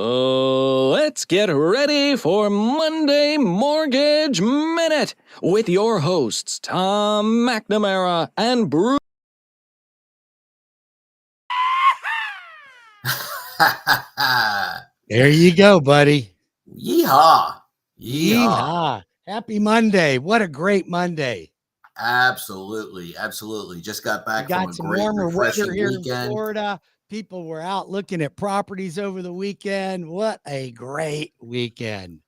Let's get ready for Monday Mortgage Minute with your hosts, Tom McNamara and Bruce. There you go, buddy. Yeehaw. Yeehaw. Happy Monday. What a great Monday. Absolutely. Just got back from a some great, warmer refreshing weather here weekend. in Florida. People were out looking at properties over the weekend. What a great weekend.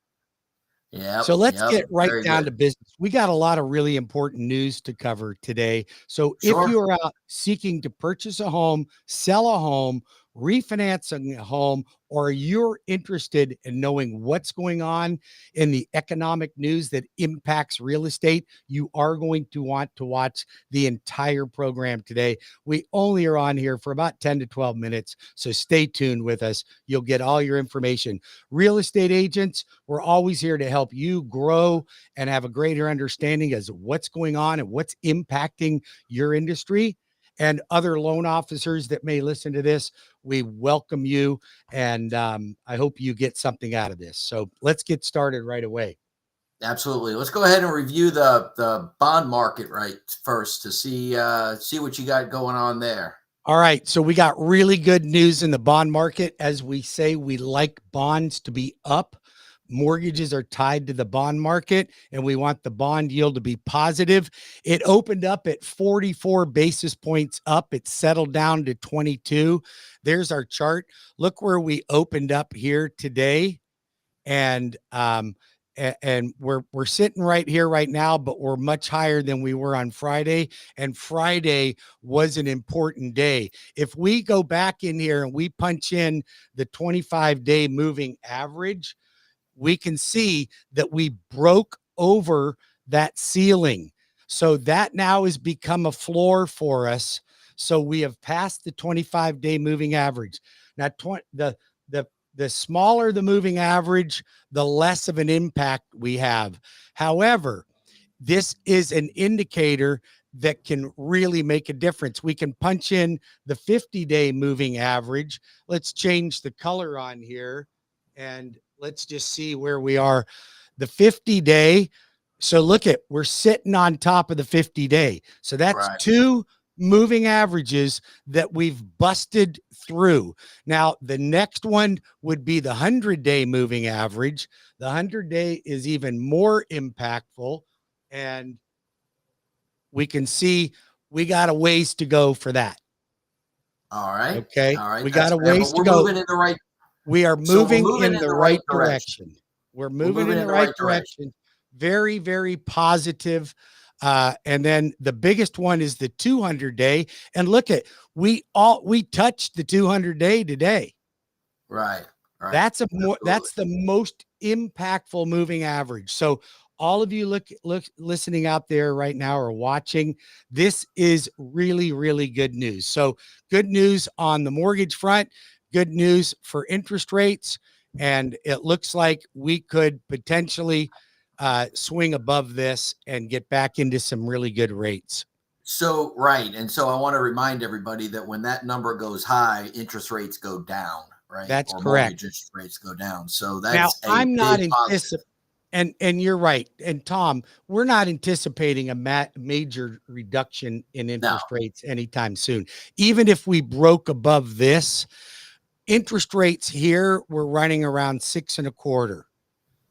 Yeah. So let's get right down to business. We got a lot of really important news to cover today. So if you are out seeking to purchase a home, sell a home, refinancing a home, or you're interested in knowing what's going on in the economic news that impacts real estate, you are going to want to watch the entire program today. We only are on here for about 10 to 12 minutes, so stay tuned with us. You'll get all your information. Real estate agents, we're always here to help you grow and have a greater understanding as to what's going on and what's impacting your industry. And other loan officers that may listen to this, we welcome you. And I hope you get something out of this. So let's get started right away. Absolutely. Let's go ahead and review the bond market right first to see what you got going on there. All right. So we got really good news in the bond market. As we say, we like bonds to be up. Mortgages are tied to the bond market, and we want the bond yield to be positive. It opened up at 44 basis points up. It settled down to 22. There's our chart. Look where we opened up here today. And we're sitting right here right now, but we're much higher than we were on Friday. And Friday was an important day. If we go back in here and we punch in the 25-day moving average, we can see that we broke over that ceiling. So that now has become a floor for us. So we have passed the 25-day moving average. Now, the smaller the moving average, the less of an impact we have. However, this is an indicator that can really make a difference. We can punch in the 50-day moving average. Let's change the color on here and let's just see where we are. The 50-day. So look at, we're sitting on top of the 50-day. So that's two moving averages that we've busted through. Now, the next one would be the 100-day moving average. The 100-day is even more impactful. And we can see we got a ways to go for that. All right. Okay. All right. We got a ways to go. Moving in the right. We are moving in the right direction. We're moving in the right direction. Very, very positive. And then the biggest one is the 200-day. And look at, we touched the 200-day today. Right. That's the most impactful moving average. So all of you listening out there right now or watching, this is really, really good news. So good news on the mortgage front, good news for interest rates. And it looks like we could potentially swing above this and get back into some really good rates. So, right. And so I want to remind everybody that when that number goes high, interest rates go down, right? That's correct. Interest rates go down. So that's now I'm not anticipating. And you're right. And Tom, we're not anticipating a major reduction in interest rates anytime soon. Even if we broke above this, interest rates here, we're running around 6.25.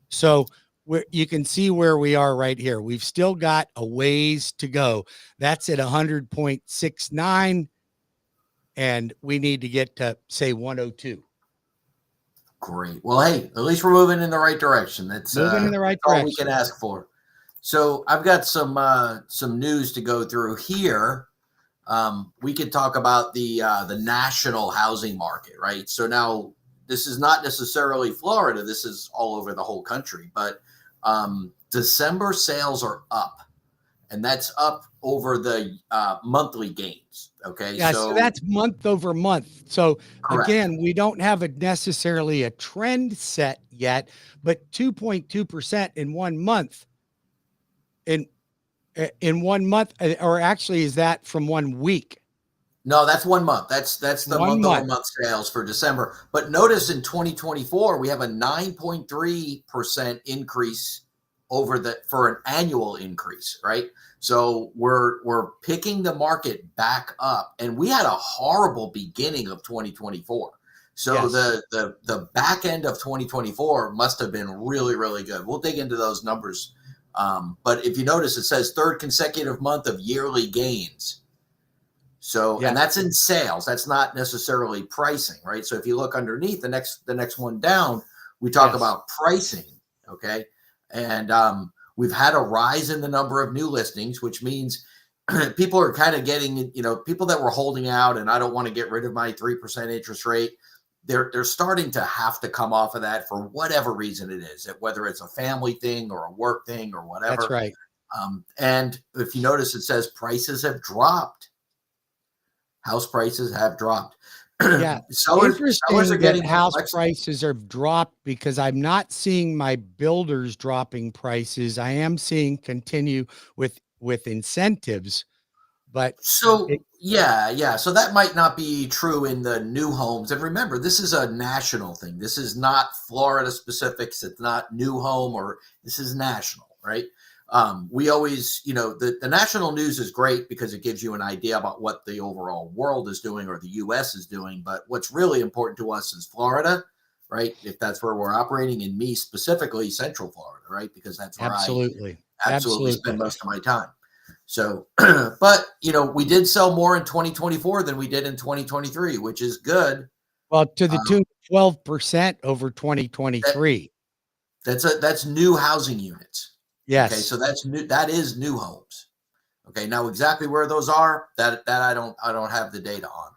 So you can see where we are right here. We've still got a ways to go. That's at 100.69. And we need to get to, say, 102. Great. Well, hey, at least we're moving in the right direction. That's moving in the right direction. All we can ask for. So I've got some news to go through here. We could talk about the national housing market, right? So now this is not necessarily Florida. This is all over the whole country. But December sales are up, and that's up over the monthly gains. Okay. Yeah, so that's month over month. So again, we don't have necessarily a trend set yet, but 2.2% in 1 month. In 1 month, or actually, is that from 1 week? No, that's 1 month. That's the 1 month. month-over-month sales for December. But notice in 2024, we have a 9.3% increase for an annual increase, right? So we're picking the market back up, and we had a horrible beginning of 2024. So Yes. the back end of 2024 must have been really, really good. We'll dig into those numbers. But if you notice, it says third consecutive month of yearly gains. So, Yeah. and that's in sales. That's not necessarily pricing, right? So if you look underneath the next one down, we talk Yes. about pricing, okay? And we've had a rise in the number of new listings, which means people are kind of getting, people that were holding out and I don't want to get rid of my 3% interest rate. They're starting to have to come off of that for whatever reason it is, whether it's a family thing or a work thing or whatever. That's right. And if you notice, it says prices have dropped. House prices have dropped. Yeah. sellers are getting house flexible. prices have dropped because I'm not seeing my builders dropping prices. I am seeing continue with incentives, but So yeah. So that might not be true in the new homes. And remember, this is a national thing. This is not Florida specifics. It's not new home, or this is national, right? We always, the national news is great because it gives you an idea about what the overall world is doing or the U.S. is doing. But what's really important to us is Florida, right? If that's where we're operating, and me specifically, Central Florida, right? Because that's where absolutely I absolutely spend most of my time. So, but we did sell more in 2024 than we did in 2023, which is good. Well, to the tune of 12% over 2023. That's new housing units. Yes. Okay, so that's new. That is new homes. Okay, now exactly where those are, that I don't have the data on.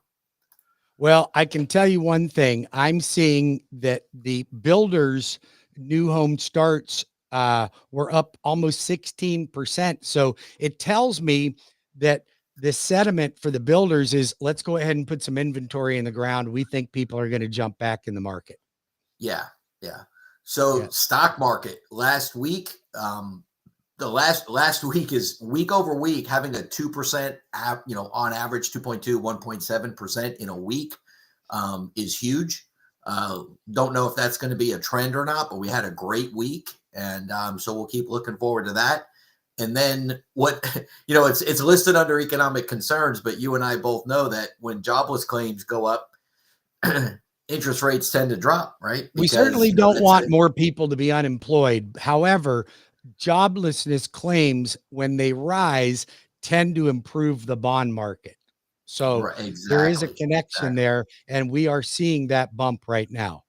Well, I can tell you one thing. I'm seeing that the builders' new home starts were up almost 16%. So it tells me that the sentiment for the builders is, let's go ahead and put some inventory in the ground. We think people are going to jump back in the market. Yeah. So stock market last week, the last week is week over week having a 2%, on average 2.2, 1.7% in a week is huge. Don't know if that's going to be a trend or not, but we had a great week, and so we'll keep looking forward to that. And then it's listed under economic concerns, but you and I both know that when jobless claims go up, interest rates tend to drop, right? We certainly don't want more people to be unemployed. However, joblessness claims, when they rise, tend to improve the bond market. So there is a connection there, and we are seeing that bump right now.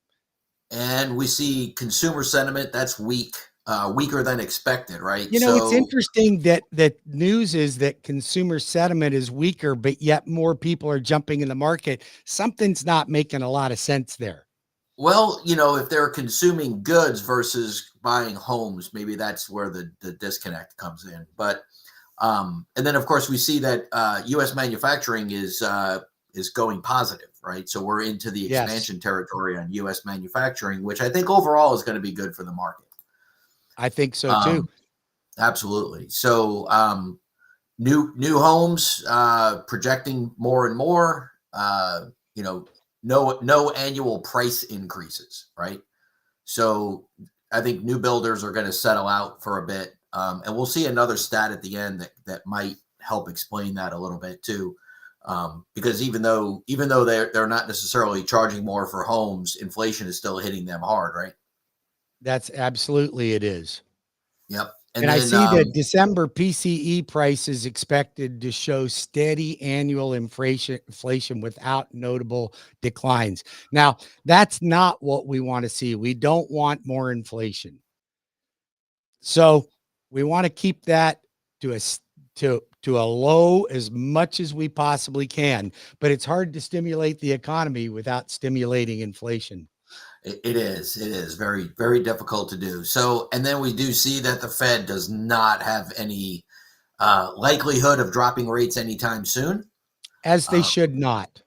And we see consumer sentiment that's weak. Weaker than expected, right? It's interesting that news is that consumer sentiment is weaker, but yet more people are jumping in the market. Something's not making a lot of sense there. Well, if they're consuming goods versus buying homes, maybe that's where the disconnect comes in. But and then of course we see that U.S. manufacturing is going positive, right? So we're into the expansion territory on U.S. manufacturing, which I think overall is going to be good for the market. I think so too. Absolutely. So new homes projecting more and more. No annual price increases, right? So I think new builders are going to settle out for a bit, and we'll see another stat at the end that might help explain that a little bit too. Because even though they're not necessarily charging more for homes, inflation is still hitting them hard, right? That's absolutely it is. Yep. And then, I see that December PCE price is expected to show steady annual inflation without notable declines. Now, that's not what we want to see. We don't want more inflation. So we want to keep that to a low as much as we possibly can. But it's hard to stimulate the economy without stimulating inflation. It is very, very difficult to do. So, and then we do see that the Fed does not have any likelihood of dropping rates anytime soon. As they should not.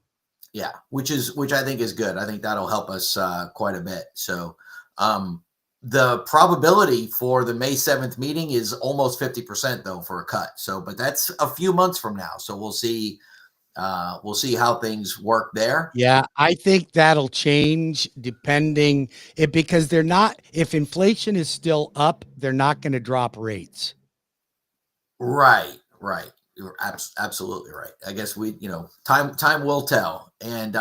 Yeah, which I think is good. I think that'll help us quite a bit. So the probability for the May 7th meeting is almost 50% though for a cut. So, but that's a few months from now. So we'll see We'll see how things work there. Yeah, I think that'll change depending it because they're not, if inflation is still up, they're not going to drop rates. Right, right. You're absolutely right. I guess time will tell. And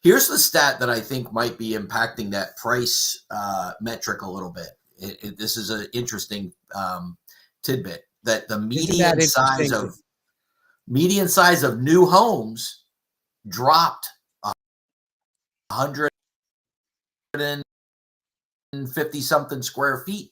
here's the stat that I think might be impacting that price metric a little bit. This is an interesting tidbit that the median size of new homes dropped 150 something square feet.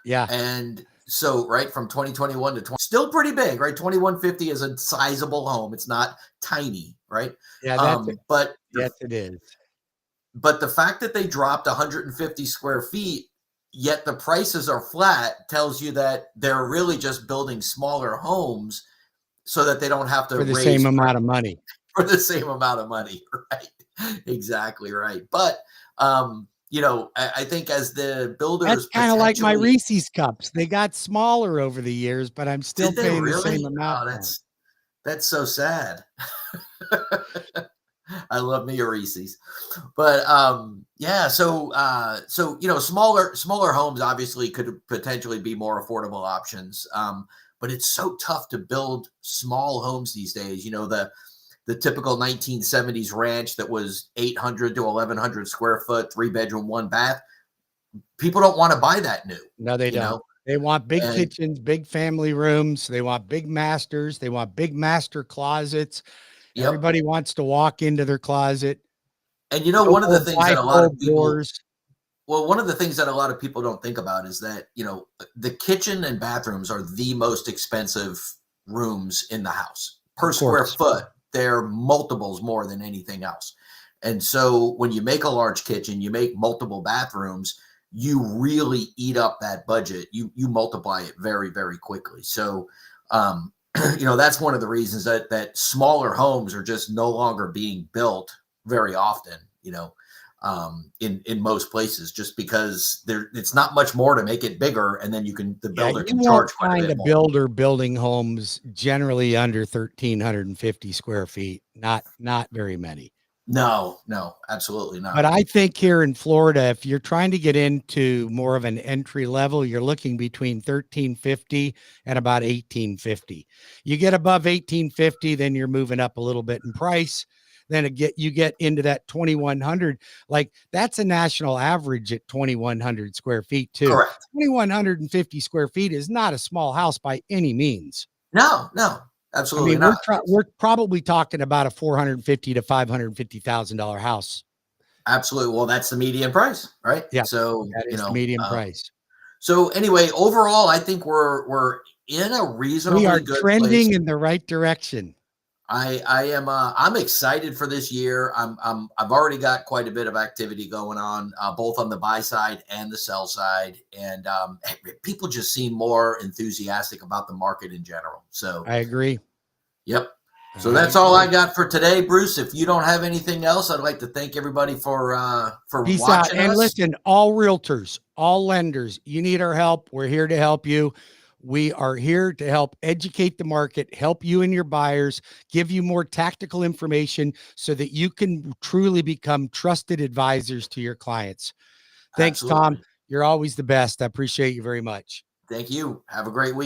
Yeah. And so, right, from 2021 to 20, still pretty big, right? 2150 is a sizable home. It's not tiny, right? Yeah, that's it. But Yes, it is. But the fact that they dropped 150 square feet, yet the prices are flat, tells you that they're really just building smaller homes so that they don't have to For the raise same amount of money. For the same amount of money, right? Exactly right. But I think as the builders, that's kind of like my Reese's cups. They got smaller over the years, but I'm still paying the same amount. Oh, that's so sad. I love me a Reese's, but yeah. So smaller homes obviously could potentially be more affordable options. But it's so tough to build small homes these days. The typical 1970s ranch that was 800 to 1100 square foot, 3-bedroom, 1-bath. People don't want to buy that new. No, they don't. They want big kitchens, big family rooms. They want big masters. They want big master closets. Yep. Everybody wants to walk into their closet. And one of the things that a lot of people, one of the things that a lot of people don't think about is that, the kitchen and bathrooms are the most expensive rooms in the house per square foot. They're multiples more than anything else. And so when you make a large kitchen, you make multiple bathrooms, you really eat up that budget. You multiply it very, very quickly. So, that's one of the reasons that smaller homes are just no longer being built very often, in most places, just because it's not much more to make it bigger. And then the builder can charge quite a bit more. Builder building homes generally under 1,350 square feet, not very many. No, absolutely not. But I think here in Florida, if you're trying to get into more of an entry level, you're looking between 1,350 and about 1,850. You get above 1,850, then you're moving up a little bit in price. Then you get into that 2,100. Like that's a national average at 2,100 square feet too. Correct. 2,150 square feet is not a small house by any means. No. Absolutely not. We're probably talking about a $450,000 to $550,000 house. Absolutely. Well, that's the median price, right? Yeah. So that is the median price. So anyway, overall, I think we're in a reasonably good place. We are trending in the right direction. I'm excited for this year. I've already got quite a bit of activity going on, both on the buy side and the sell side. And people just seem more enthusiastic about the market in general. So I agree. Yep. So that's all I got for today, Bruce. If you don't have anything else, I'd like to thank everybody for Peace watching out. And us. listen, all realtors, all lenders, you need our help. We're here to help you. We are here to help educate the market, help you and your buyers, give you more tactical information so that you can truly become trusted advisors to your clients. Thanks, Absolutely. Tom. You're always the best. I appreciate you very much. Thank you. Have a great week.